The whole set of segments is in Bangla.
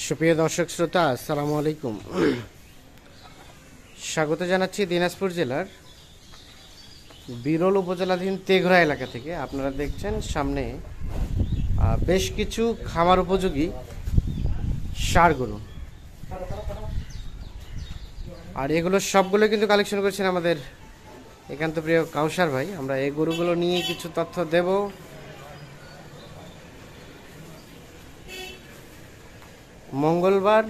সুপ্রিয় দর্শক শ্রোতা, আসসালামু আলাইকুম। স্বাগত জানাচ্ছি দিনাজপুর জেলার বিরল উপজেলাধীন তেঘরা এলাকা থেকে। আপনারা দেখছেন সামনে বেশ কিছু খামার উপযোগী ষাঁড় গরু, আর এগুলো সবগুলো কিন্তু কালেকশন করেছেন আমাদের একান্ত প্রিয় কাউসার ভাই। আমরা এই গরুগুলো নিয়ে কিছু তথ্য দেব। মঙ্গলবার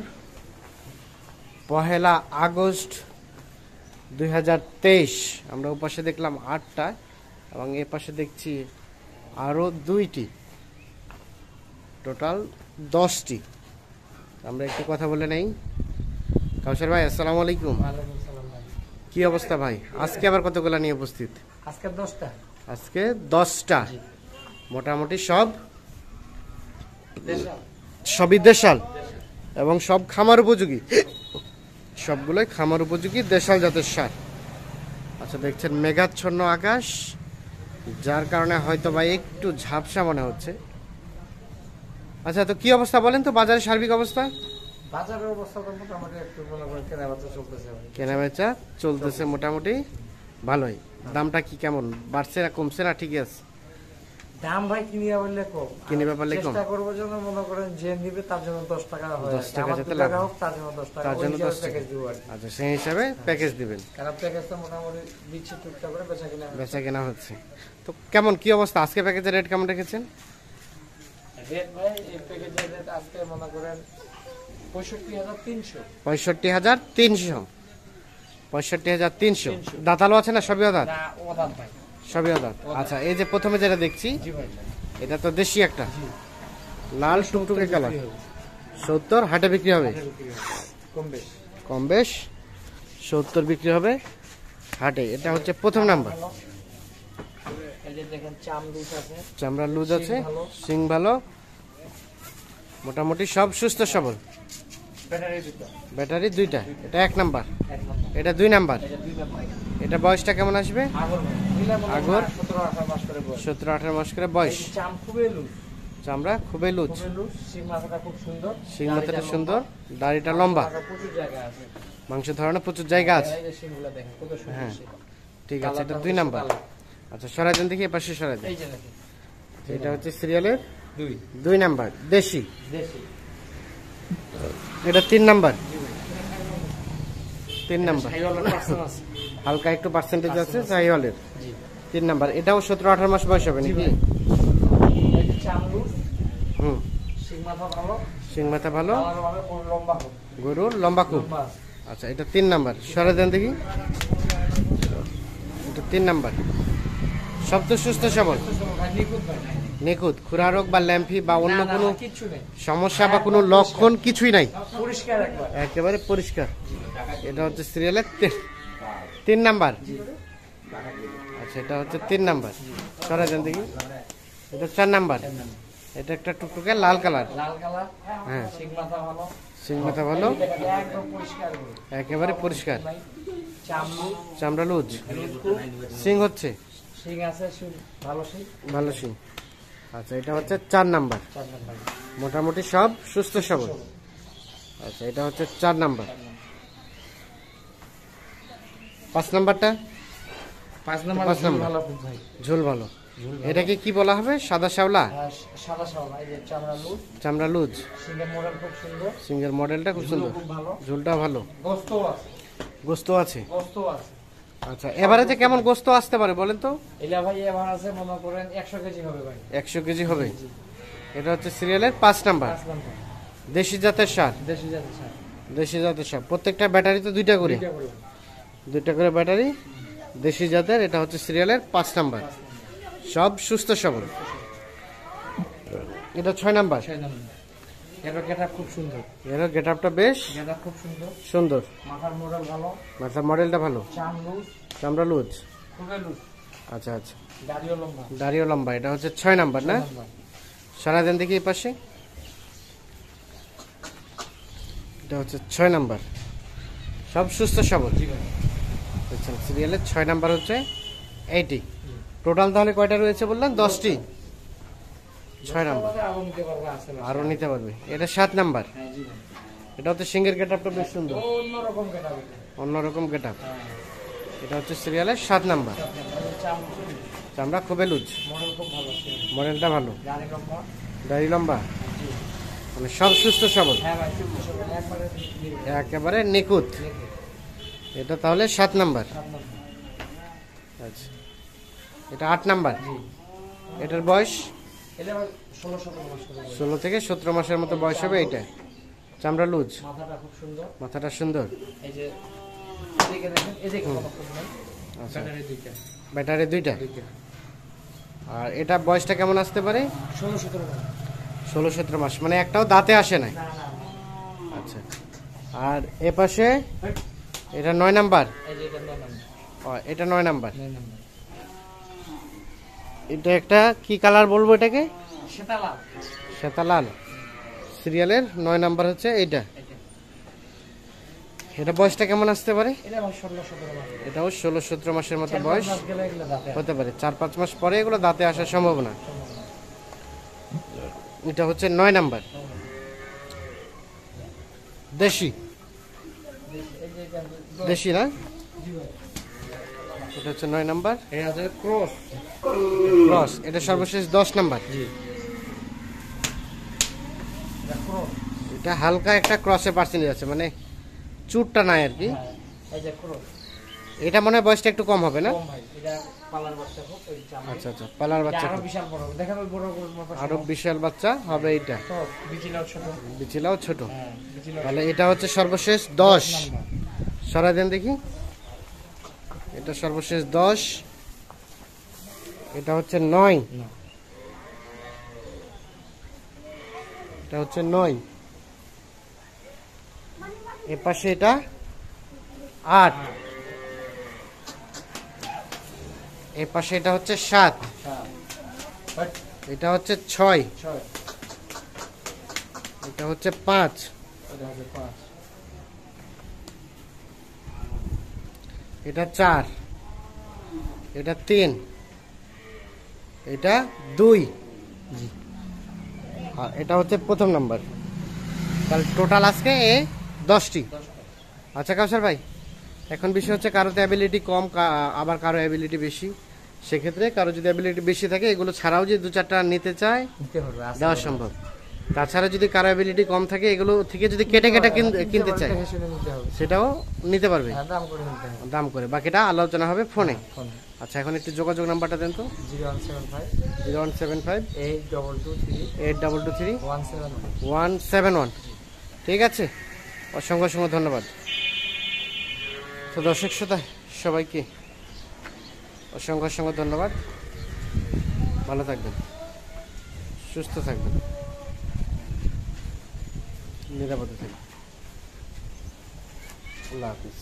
1 আগস্ট 2023। আমরা ওপাশে দেখলাম 8টা এবং এ পাশে দেখছি আরও 2টি, টোটাল 10টি। আমরা একটু কথা বলে নেই। কাউসার ভাই, আসসালামু আলাইকুম। কি অবস্থা ভাই? আজকে আবার কতগুলা নিয়ে উপস্থিত? আজকে 10টা। আজকে 10টা, মোটামুটি সবই দেশাল এবং সব খামার উপযোগী, সবগুলোই খামার উপযোগী দেশাল জাতের ষাঁড়। আচ্ছা, দেখছেন মেঘাচ্ছন্ন আকাশ, যার কারণে হয়তো বা একটু ঝাপসা মনে হচ্ছে। আচ্ছা, তো কি অবস্থা বলেন তো বাজারের সার্বিক অবস্থা? বাজারের অবস্থা তো মোটামুটি একটু কেনাবেচা চলতেছে। কেনাবেচা চলতেছে মোটামুটি ভালোই। দামটা কি কেমন, বাড়ছে না কমছে না ঠিকই আছে? দাম ভাই কিনিয়া বললে কম, কিনিবা পারলে কম। চেষ্টা করব যেন মনে করেন যে নিবে তার জন্য 10 টাকা হয়, 10 টাকা যাতে লাভ হোক তার জন্য 10 টাকা, তার জন্য 10 টাকা। আচ্ছা, সেই হিসাবে প্যাকেজ দিবেন। কারণ প্যাকেজটা মোটামুটি দিচ্ছি টুকটাক করে বেচা কেনা হচ্ছে। তো কেমন কি অবস্থা আজকে প্যাকেজের রেট কেমন রেখেছেন? রেট ভাই এই প্যাকেজের রেট আজকে মনে করেন 65,300। 65,300। 65,300। দাঁতালো আছে না সবই দাঁত? না, ওদাত ভাই, সবই দাঁত। আচ্ছা, এই যে প্রথমে যেটা দেখছি, জি ভাই, এটা তো দেশি একটা লাল টুকটুকে কালার। 70 হাটে বিক্রি হবে, কম বেশ 70 বিক্রি হবে হাটে। এটা হচ্ছে প্রথম নাম্বার। এই যে দেখেন চামড়া আছে, চামড়া লুজ আছে, সিং ভালো, মোটামুটি সব সুস্থ সবল। ব্যাটারি 2টা। এটা 1 নাম্বার, এটা 2 নাম্বার। এটা বয়সটা কেমন আসবে? আগর 17-18 মাস করে বয়স। চামড়া খুবই লুজ, সিং মাথাটা সুন্দর, দাড়িটা লম্বা, মাংস ধরানো প্রচুর জায়গা আছে। হ্যাঁ, ঠিক আছে। এটা 2 নাম্বার। আচ্ছা, সরাই দেন দেখি, এপাশে সরাই দেন। এটা হচ্ছে সিরিয়ালের 2 নাম্বার, দেশি। এটা 3 নাম্বার। 3 নাম্বার, হালকা একটু পার্সেন্টেজ আছে সাইওয়ালের। 3 নাম্বার। এটাও 17-18 মাস বয়স হবে নাকি? সিং মাথা ভালো, গরুর লম্বা খুব। আচ্ছা, এটা 3 নাম্বার। সরে দেন দেখি। এটা 3 নাম্বার। সব তো সুস্থ সবল, নিখুঁত, খুরা রোগ বা ল্যাম্পি বা অন্য কোনো সমস্যা বা কোনো লক্ষণ কিছুই নাই, একেবারে পরিষ্কার। এটা হচ্ছে সিরিয়ালের 3 নাম্বার। আচ্ছা, এটা হচ্ছে 3 নাম্বার। সরাই দেন দেখি। এটা 4 নাম্বার। এটা একটা টুকটুকে লাল কালার। হ্যাঁ, সিং মাথা ভালো, একেবারে পরিষ্কার, চামড়া লুজ, সিং হচ্ছে ভালো সিং। আচ্ছা, এটা হচ্ছে 4 নাম্বার। মোটামুটি সব সুস্থ সবল। আচ্ছা, এটা হচ্ছে 4 নাম্বার। 5 নাম্বারটা? 5 নাম্বার ঝোল ভালো। এটাকে কি বলা হবে? সাদা শ্যাওলা? চামড়া লুজ, সিংহের মডেলটা খুব সুন্দর, ঝোলটা ভালো, গোস্ত আছে। আচ্ছা, এভারেজে কেমন গোস্ত আসতে পারে বলেন তো? এলা ভাই এভারেজে মনে করেন 100 কেজি হবে ভাই। 100 কেজি হবে। এটা হচ্ছে সিরিয়ালের 5 নাম্বার, দেশি জাতের ষাঁড়। দেশি জাতের ষাঁড়, প্রত্যেকটা ব্যাটারিতে 2টা করে, 2টা করে ব্যাটারি, দেশি জাতের। এটা হচ্ছে সিরিয়ালের 5 নাম্বার, সব সুস্থ সবল। এটা 6 নাম্বার। এর গেটআপ খুব সুন্দর, এর গেটআপটা বেশ খুব সুন্দর, সুন্দর। মাথার মডেল ভালো, মাথার মডেলটা ভালো, চামড়া লুজ, খুবই লুজ। আচ্ছা আচ্ছা, দাড়িও লম্বা। এটা হচ্ছে 6 নাম্বার না? সারা দেন দেখি এই পাশে। এটা হচ্ছে 6 নাম্বার, সব সুস্থ সবল। আচ্ছা, সিরিয়ালের 6 নাম্বার হচ্ছে এইটি। টোটাল তাহলে কয়টা রয়েছে বললেন? 10টি। 6 নাম্বার। আরো নিতে পারবে, আছে না? আরো নিতে পারবে। এটা 7 নাম্বার। হ্যাঁ জি ভাই। এটা হচ্ছে সিংহের গেটআপটা বেশ সুন্দর, অন্যরকম কেটাবে। অন্যরকম গেটআপ। হ্যাঁ, এটা হচ্ছে সিরিয়ালের 7 নাম্বার। চামড়া খুবই লুজ, মডেল খুব ভালো আছে। মডেলটা ভালো, গাড়ি লম্বা। দাড়ি লম্বা, মানে সব সুস্থ সবল, হ্যাঁ ভাই, চুপ চুপ, একবারে নির্ভুল। একেবারে নিখুঁত। এটা তাহলে 7 নাম্বার। 7 নম্বর। আচ্ছা, এটা 8 নাম্বার। জি। এটার বয়স এটা ভাই 16-17 মাস করে বয়স। 16 থেকে 17 মাসের মতো বয়স হবে। এইটা চামড়া লুজ, মাথাটা খুব সুন্দর। মাথাটা সুন্দর। এই যে এদিকে দেখেন, এদিকে কোনো প্রবলেম নেই। আচ্ছা, ব্যাটারি দুইটা। ব্যাটারি দুইটা। দুইটা। আর এটা বয়সটা কেমন আসতে পারে? 16-17 মাস। 16-17 মাস, মানে একটাও দাঁতে আসে নাই। না না। আচ্ছা, আর এ পাশে এটা 9 নাম্বার। এই যে এটা 9 নম্বর। এটা 9 নাম্বার। 9 নম্বর। এটা একটা কি কালার বলবো এটাকে? সেটা লাল। শ্বেতা লাল। সিরিয়ালের 9 নাম্বার হচ্ছে এইটা। এটা। এটা বয়সটা কেমন আসতে পারে? এটা ভাই 16-17 মাস। এটাও 16-17 মাসের মতো 4-5 বয়স মাস গেলে এগুলো দাঁতে আসে। হতে পারে। 4-5 মাস পরে এগুলো দাঁতে আসার সম্ভাবনা। এটা হচ্ছে 9 নাম্বার, দেশি। এই যে এটা দেশি না? জি ভাই। এটা হচ্ছে 9 নাম্বার এই আছে ক্রস। ক্রস। এটা সর্বশেষ 10 নাম্বার। জি। এটা ক্রস। এটা হালকা একটা ক্রসের পার্সেন্টেজ আছে, মানে চুটটা নাই আর কি। হ্যাঁ, এই যে ক্রস। এটা মনে হয় বয়সটা একটু কম হবে না? কম ভাই। এটা পালার বাচ্চা হোক, এই চামড়া। আচ্ছা আচ্ছা, পালার এটা বাচ্চা আরো খুব। বিশাল বড় হবে। দেখেন ওই বড় বড় মাপা। আরো বিশাল বাচ্চা হবে এইটা। তো বিচিলাও ছোট। বিচিলাও ছোট। হ্যাঁ, বিচিলাও তাহলে এটা হচ্ছে সর্বশেষ 10। নাম্বার। সরাই দেন দেখি। এটা সর্বশেষ 10। এটা হচ্ছে 9। না। এটা হচ্ছে 9। এ পাশে এটা 8। এ পাশে এটা হচ্ছে 7। বাট এটা হচ্ছে 6। 6। এটা হচ্ছে 5। এটা হচ্ছে 5। এটা 4। এটা 3। এটা 2। জি। আর এটা হচ্ছে প্রথম নাম্বার। তাহলে টোটাল আজকে 10টি। আচ্ছা কাউসার ভাই, এখন বিষয় হচ্ছে কারোতে অ্যাবিলিটি কম, আবার কারো অ্যাবিলিটি বেশি। সেক্ষেত্রে কারো যদি অ্যাবিলিটি বেশি থাকে, এগুলো ছাড়াও যদি 2-4টা নিতে চায় নিতে পারবে, আছে দেওয়া সম্ভব। তাছাড়া যদি কারো অ্যাবিলিটি কম থাকে, এগুলো থেকে যদি কেটে কেটে কিনতে চায়, দেখে শুনে নিতে হবে। সেটাও নিতে পারবে হ্যাঁ, দাম করে নিতে হবে। দাম করে। বাকিটা আলোচনা হবে ফোনে। ফোনে আচ্ছা, এখন একটু যোগাযোগ নাম্বারটা দেন তো। 0175 0175 8223 8223 171। 171। ঠিক আছে, অসংখ্য অসংখ্য ধন্যবাদ। তো দর্শক শ্রোতা সবাইকে অসংখ্য অসংখ্য ধন্যবাদ। ভালো থাকবেন, সুস্থ থাকবেন, নিরাপদে থাকবেন। আল্লাহ হাফিজ।